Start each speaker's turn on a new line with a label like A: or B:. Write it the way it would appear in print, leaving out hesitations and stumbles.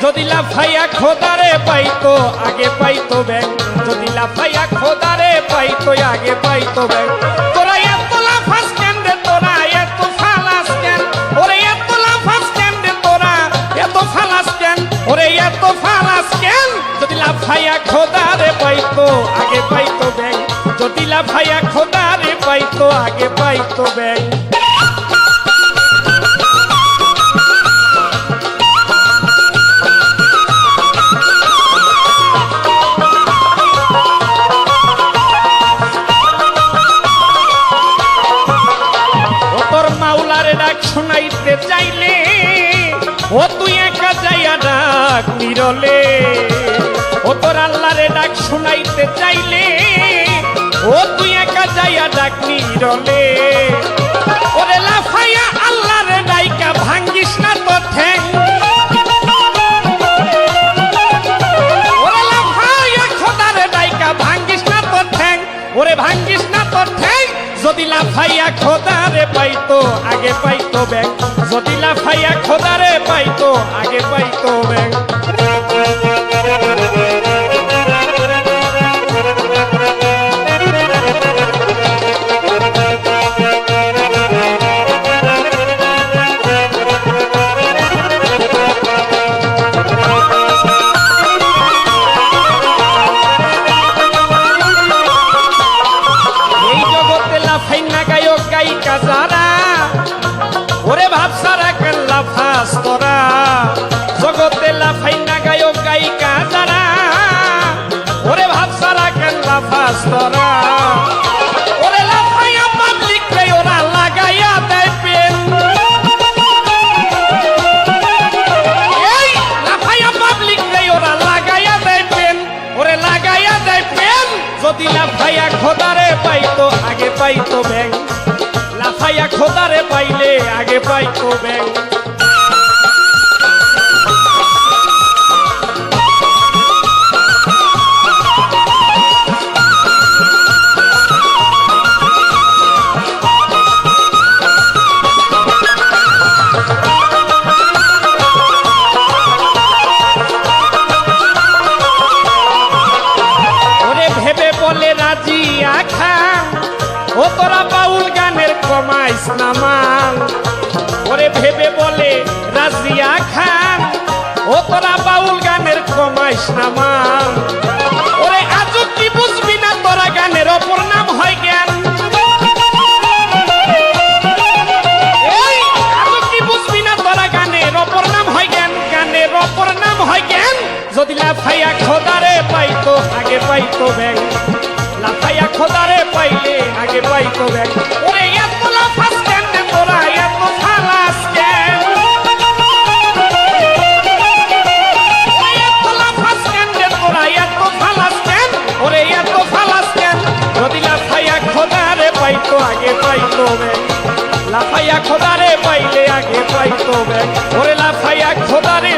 A: যদি লাফাইয়া খোদারে পাইতো আগে পাইতো ব্যাং, যদি লাফাইয়া খোদারে পাইতো আগে পাইতো ব্যাং। তোরা এত লাফাস কেন রে, তোরা এত ফালাস কেন, ওরে এত লাফাস কেন রে, তোরা এত ফালাস কেন, ওরে এত ফালাস কেন। যদি লাফাইয়া খোদারে পাইতো আগে পাইতো ব্যাং, যদি লাফাইয়া খোদারে পাইতো আগে পাইতো ব্যাং। শোনাইতে চাইলে ও তুই একা যাইয়া ডাক নিরলে, ও তোর আল্লাহরে ডাক শোনাইতে চাইলে ও তুই একা যাইয়া ডাক নিরলে। ওরে লাফাইয়া আল্লাহরে ডাইকা ভাঙ্গিস না তোর ঠ্যাং, ওরে লাফাইয়া খোদারে ডাইকা ভাঙ্গিস না তোর ঠ্যাং, ওরে ভাঙ্গিস না তোর ঠ্যাং। যদি লাফাইয়া খোদারে পাইতো আগে পাইতো ব্যাং, যদি লাফাইয়া খোদারে পাইতো আগে পাইতো ব্যাং। ওরে ভাবসারা কেন লাফাস তোরা, জগতে লাফাই না গায়ক গায়িকা যারা, ওরে ভাবসারা কেন লাফাস তোরা। ওরে লাফাইয়া পাবলিক রে ওরা লাগাইয়া দেয় পেন, এই লাফাইয়া পাবলিক রে ওরা লাগাইয়া দেয় পেন, ওরে লাগাইয়া দেয় পেন। যদি লাফাইয়া খোদারে পাইতো আগে পাইতো ব্যাং, লাফাইয়া খোদারে পাইলে আগে পাইতো ব্যাং। ওরে ভেবে বলে রাজিয়া খান, ও তোরা বাউল গানের কমাইস না মান, ওরে ভেবে বলে রাজিয়া খান, ও তোরা বাউল গানের কমাইস না মান। ওরে আজও কি বুঝবি না তোরা গানের অপর নাম হয় জ্ঞান, এই আজও কি বুঝবি না তোরা গানের অপর নাম হয় জ্ঞান, গানের অপর নাম হয় জ্ঞান। যদি লাফাইয়া খোদারে পাইতো আগে পাইতো ব্যাং, লাফাইয়া খোদারে পাইলে আগে পাইতো ব্যাং। ওরে এত লাফাস কেন রে তোরা এত ফালাস কেন, এত লাফাস কেন রে তোরা এত ফালাস কেন, ওরে এত ফালাস কেন। যদি লাফাইয়া খোদারে পাইতো আগে পাইতো ব্যাং, লাফাইয়া খোদারে পাইলে আগে পাইতো ব্যাং, ওরে লাফাইয়া খোদারে